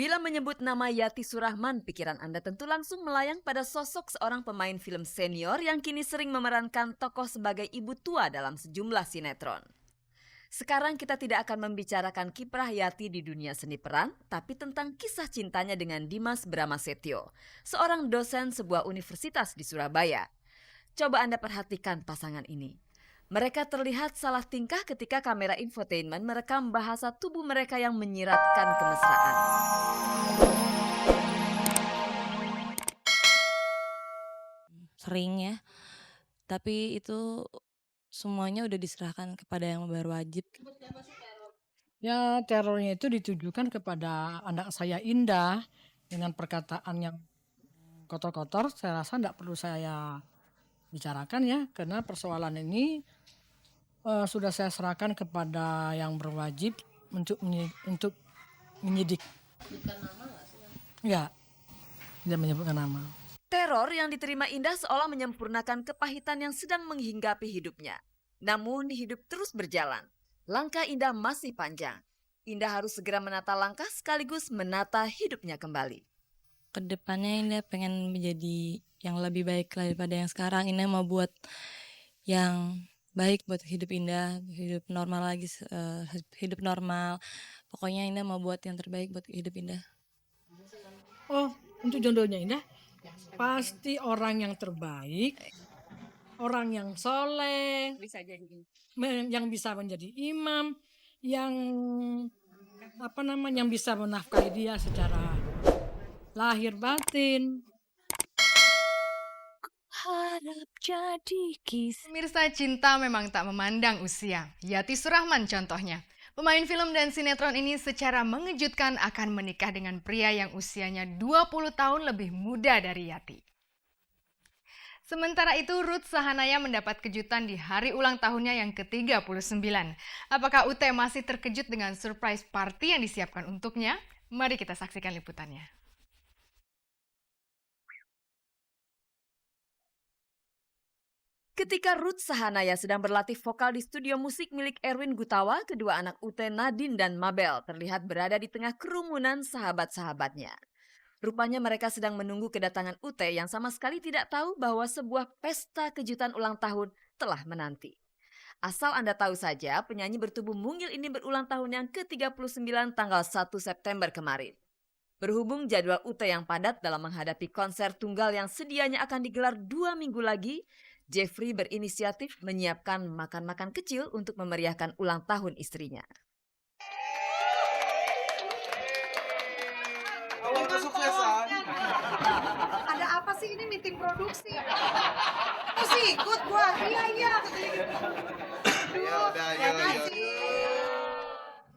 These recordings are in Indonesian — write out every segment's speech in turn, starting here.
Bila menyebut nama Yati Surahman, pikiran Anda tentu langsung melayang pada sosok seorang pemain film senior yang kini sering memerankan tokoh sebagai ibu tua dalam sejumlah sinetron. Sekarang kita tidak akan membicarakan kiprah Yati di dunia seni peran, tapi tentang kisah cintanya dengan Dimas Brahmasetyo, seorang dosen sebuah universitas di Surabaya. Coba Anda perhatikan pasangan ini. Mereka terlihat salah tingkah ketika kamera infotainment merekam bahasa tubuh mereka yang menyiratkan kemesraan. Sering ya, tapi itu semuanya udah diserahkan kepada yang berwajib. Ya, terornya itu ditujukan kepada anak saya Indah dengan perkataan yang kotor-kotor. Saya rasa tidak perlu saya bicarakan ya, karena persoalan ini sudah saya serahkan kepada yang berwajib untuk menyidik. Ya, tidak menyebutkan nama. Teror yang diterima Indah seolah menyempurnakan kepahitan yang sedang menghinggapi hidupnya. Namun hidup terus berjalan. Langkah Indah masih panjang. Indah harus segera menata langkah sekaligus menata hidupnya kembali. Kedepannya Indah pengen menjadi yang lebih baik daripada yang sekarang. Indah mau buat yang baik buat hidup Indah, hidup normal lagi, hidup normal. Pokoknya Indah mau buat yang terbaik buat hidup Indah. Oh, untuk jodohnya Indah, pasti orang yang terbaik, orang yang soleh, yang bisa menjadi imam, yang yang bisa menafkahi dia secara lahir batin. Harap jadi Pemirsa, cinta memang tak memandang usia. Yati Surahman contohnya. Pemain film dan sinetron ini secara mengejutkan akan menikah dengan pria yang usianya 20 tahun lebih muda dari Yati. Sementara itu, Ruth Sahanaya mendapat kejutan di hari ulang tahunnya yang ke-39. Apakah UT masih terkejut dengan surprise party yang disiapkan untuknya? Mari kita saksikan liputannya. Ketika Ruth Sahanaya sedang berlatih vokal di studio musik milik Erwin Gutawa, kedua anak UT Nadine dan Mabel terlihat berada di tengah kerumunan sahabat-sahabatnya. Rupanya mereka sedang menunggu kedatangan UT yang sama sekali tidak tahu bahwa sebuah pesta kejutan ulang tahun telah menanti. Asal Anda tahu saja, penyanyi bertubuh mungil ini berulang tahun yang ke-39 tanggal 1 September kemarin. Berhubung jadwal UT yang padat dalam menghadapi konser tunggal yang sedianya akan digelar 2 minggu lagi, Jeffrey berinisiatif menyiapkan makan-makan kecil untuk memeriahkan ulang tahun istrinya. Ada apa sih ini meeting produksi? Oh sih ikut gua, iya.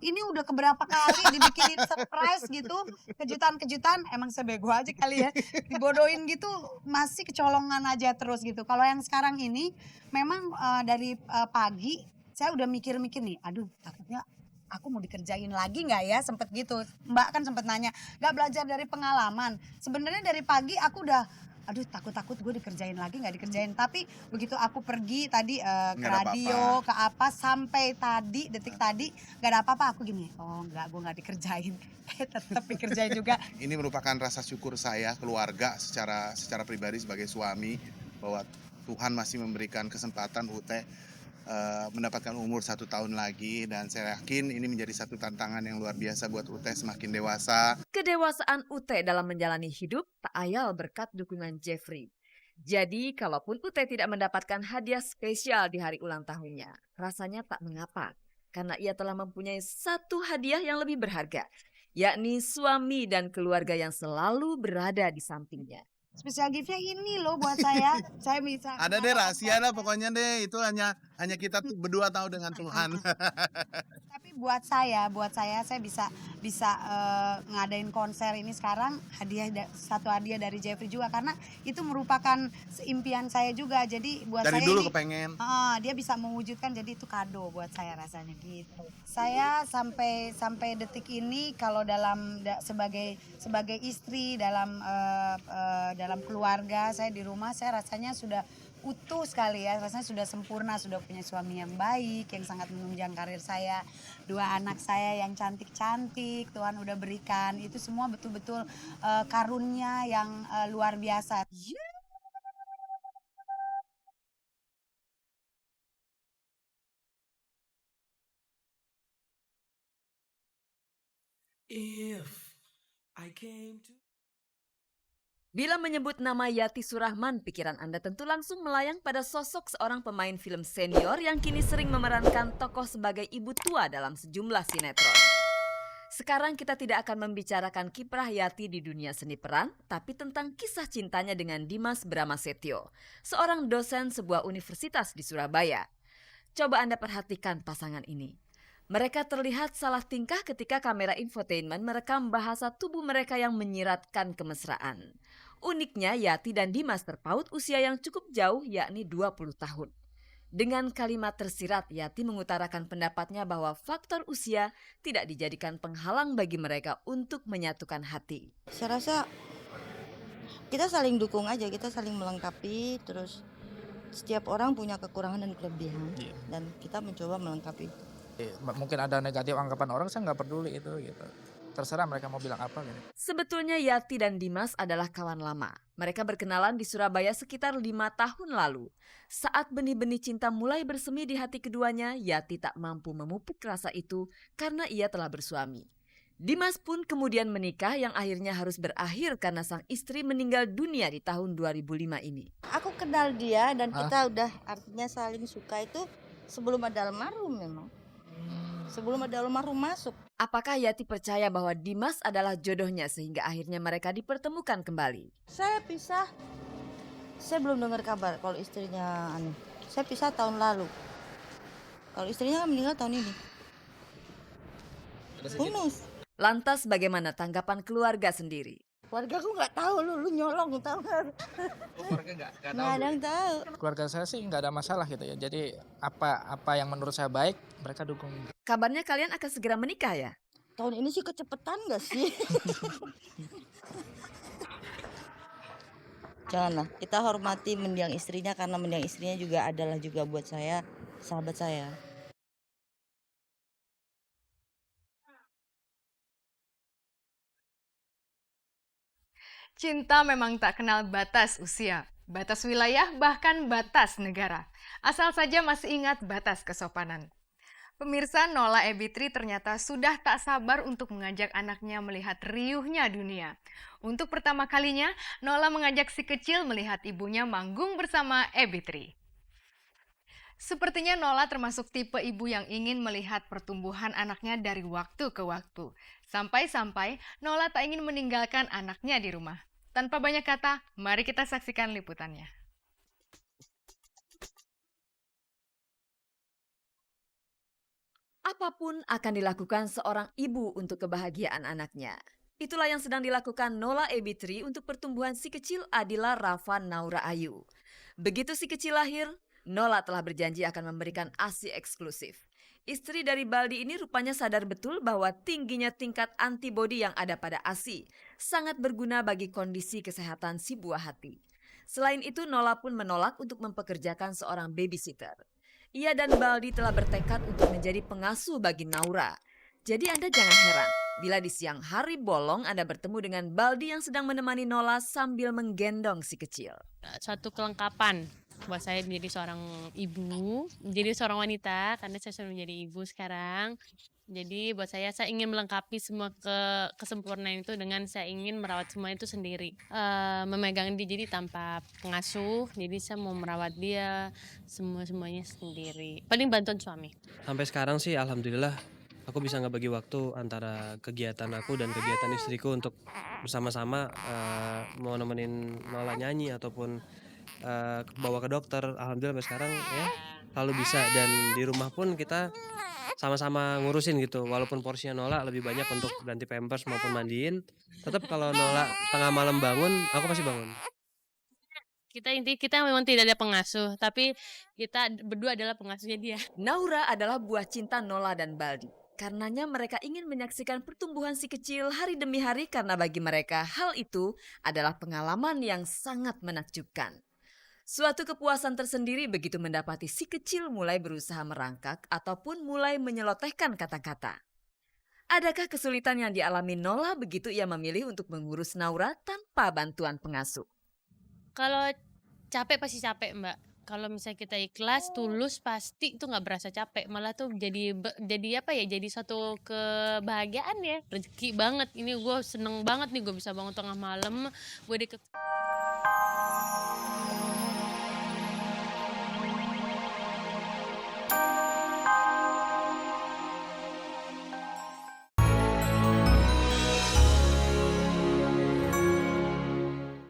Ini udah keberapa kali dibikinin surprise gitu, kejutan-kejutan, emang sebego aja kali ya, dibodohin gitu masih kecolongan aja terus gitu. Kalau yang sekarang ini memang dari pagi saya udah mikir-mikir nih, aduh takutnya aku mau dikerjain lagi nggak ya, sempet gitu. Mbak kan sempet nanya, nggak belajar dari pengalaman. Sebenarnya dari pagi aku udah aduh takut gue dikerjain lagi nggak dikerjain, tapi begitu aku pergi tadi ke Nggak ada radio ke apa sampai tadi detik tadi nggak ada apa-apa, aku gini oh nggak, gue nggak dikerjain tetap dikerjain juga. Ini merupakan rasa syukur saya keluarga secara pribadi sebagai suami bahwa Tuhan masih memberikan kesempatan UT mendapatkan umur 1 tahun lagi, dan saya yakin ini menjadi satu tantangan yang luar biasa buat UT semakin dewasa. Kedewasaan UT dalam menjalani hidup tak ayal berkat dukungan Jeffrey. Jadi, kalaupun UT tidak mendapatkan hadiah spesial di hari ulang tahunnya, rasanya tak mengapa. Karena ia telah mempunyai satu hadiah yang lebih berharga, yakni suami dan keluarga yang selalu berada di sampingnya. Spesial giftnya ini loh buat saya bisa. Ada deh rahasia lah pokoknya deh, itu hanya kita berdua tahu dengan Tuhan. Tapi buat saya bisa ngadain konser ini sekarang satu hadiah dari Jeffrey juga, karena itu merupakan impian saya juga. Jadi buat Dari saya dulu ini, kepengen. dia bisa mewujudkan, jadi itu kado buat saya rasanya gitu. Saya sampai detik ini kalau sebagai istri dalam keluarga saya di rumah, saya rasanya sudah utuh sekali ya, rasanya sudah sempurna, sudah punya suami yang baik, yang sangat menunjang karir saya, 2 anak saya yang cantik-cantik, Tuhan udah berikan, itu semua betul-betul karunia yang luar biasa. If I came to Bila menyebut nama Yati Surahman, pikiran Anda tentu langsung melayang pada sosok seorang pemain film senior yang kini sering memerankan tokoh sebagai ibu tua dalam sejumlah sinetron. Sekarang kita tidak akan membicarakan kiprah Yati di dunia seni peran, tapi tentang kisah cintanya dengan Dimas Brahmasetyo, seorang dosen sebuah universitas di Surabaya. Coba Anda perhatikan pasangan ini. Mereka terlihat salah tingkah ketika kamera infotainment merekam bahasa tubuh mereka yang menyiratkan kemesraan. Uniknya, Yati dan Dimas terpaut usia yang cukup jauh, yakni 20 tahun. Dengan kalimat tersirat, Yati mengutarakan pendapatnya bahwa faktor usia tidak dijadikan penghalang bagi mereka untuk menyatukan hati. Saya rasa kita saling dukung aja, kita saling melengkapi, terus setiap orang punya kekurangan dan kelebihan, dan kita mencoba melengkapi itu. Mungkin ada negatif anggapan orang, saya nggak peduli itu gitu. Terserah mereka mau bilang apa gitu. Sebetulnya Yati dan Dimas adalah kawan lama. Mereka berkenalan di Surabaya sekitar 5 tahun lalu. Saat benih-benih cinta mulai bersemi di hati keduanya, Yati tak mampu memupuk rasa itu karena ia telah bersuami. Dimas pun kemudian menikah yang akhirnya harus berakhir karena sang istri meninggal dunia di tahun 2005 ini. Aku kenal dia dan kita udah artinya saling suka itu sebelum ada almarhum memang. Sebelum ada almarhum masuk. Apakah Yati percaya bahwa Dimas adalah jodohnya sehingga akhirnya mereka dipertemukan kembali? Saya pisah, saya belum dengar kabar kalau istrinya aneh. Saya pisah tahun lalu. Kalau istrinya kan meninggal tahun ini. Hunus. Lantas bagaimana tanggapan keluarga sendiri? Keluarga aku nggak tahu, lu nyolong tahu kan? Keluarga nggak Nggak ada yang tahu. Keluarga saya sih nggak ada masalah gitu ya. Jadi apa yang menurut saya baik mereka dukung. Kabarnya kalian akan segera menikah ya? Tahun ini sih kecepatan nggak sih? Janganlah, kita hormati mendiang istrinya karena mendiang istrinya juga adalah juga buat saya sahabat saya. Cinta memang tak kenal batas usia, batas wilayah, bahkan batas negara. Asal saja masih ingat batas kesopanan. Pemirsa, Nola Ebitri ternyata sudah tak sabar untuk mengajak anaknya melihat riuhnya dunia. Untuk pertama kalinya, Nola mengajak si kecil melihat ibunya manggung bersama Ebitri. Sepertinya Nola termasuk tipe ibu yang ingin melihat pertumbuhan anaknya dari waktu ke waktu. Sampai-sampai Nola tak ingin meninggalkan anaknya di rumah. Tanpa banyak kata, mari kita saksikan liputannya. Apapun akan dilakukan seorang ibu untuk kebahagiaan anaknya. Itulah yang sedang dilakukan Nola Ebitri untuk pertumbuhan si kecil Adila Rafa Naura Ayu. Begitu si kecil lahir, Nola telah berjanji akan memberikan ASI eksklusif. Istri dari Baldi ini rupanya sadar betul bahwa tingginya tingkat antibodi yang ada pada ASI sangat berguna bagi kondisi kesehatan si buah hati. Selain itu, Nola pun menolak untuk mempekerjakan seorang babysitter. Ia dan Baldi telah bertekad untuk menjadi pengasuh bagi Naura. Jadi Anda jangan heran bila di siang hari bolong Anda bertemu dengan Baldi yang sedang menemani Nola sambil menggendong si kecil. Suatu kelengkapan buat saya menjadi seorang ibu, menjadi seorang wanita, karena saya sudah menjadi ibu sekarang. Jadi buat saya ingin melengkapi semua kesempurnaan itu dengan saya ingin merawat semua itu sendiri. Memegang dia jadi tanpa pengasuh, jadi saya mau merawat dia semuanya sendiri. Paling bantuan suami. Sampai sekarang sih alhamdulillah aku bisa ngebagi waktu antara kegiatan aku dan kegiatan istriku untuk bersama-sama mau nemenin Nola nyanyi ataupun bawa ke dokter. Alhamdulillah sampai sekarang ya selalu bisa, dan di rumah pun kita sama-sama ngurusin gitu. Walaupun porsinya Nola lebih banyak untuk ganti pampers maupun mandiin, tetap kalau Nola tengah malam bangun, aku pasti bangun. Kita memang tidak ada pengasuh, tapi kita berdua adalah pengasuhnya dia. Naura adalah buah cinta Nola dan Baldi. Karenanya mereka ingin menyaksikan pertumbuhan si kecil hari demi hari karena bagi mereka hal itu adalah pengalaman yang sangat menakjubkan. Suatu kepuasan tersendiri begitu mendapati si kecil mulai berusaha merangkak ataupun mulai menyelotehkan kata-kata. Adakah kesulitan yang dialami Nola begitu ia memilih untuk mengurus Naura tanpa bantuan pengasuh? Kalau capek pasti capek, Mbak. Kalau misalnya kita ikhlas, tulus, pasti itu nggak berasa capek. Malah tuh jadi apa ya? Jadi suatu kebahagiaan ya, rezeki banget. Ini gue seneng banget nih, gue bisa bangun tengah malam, gue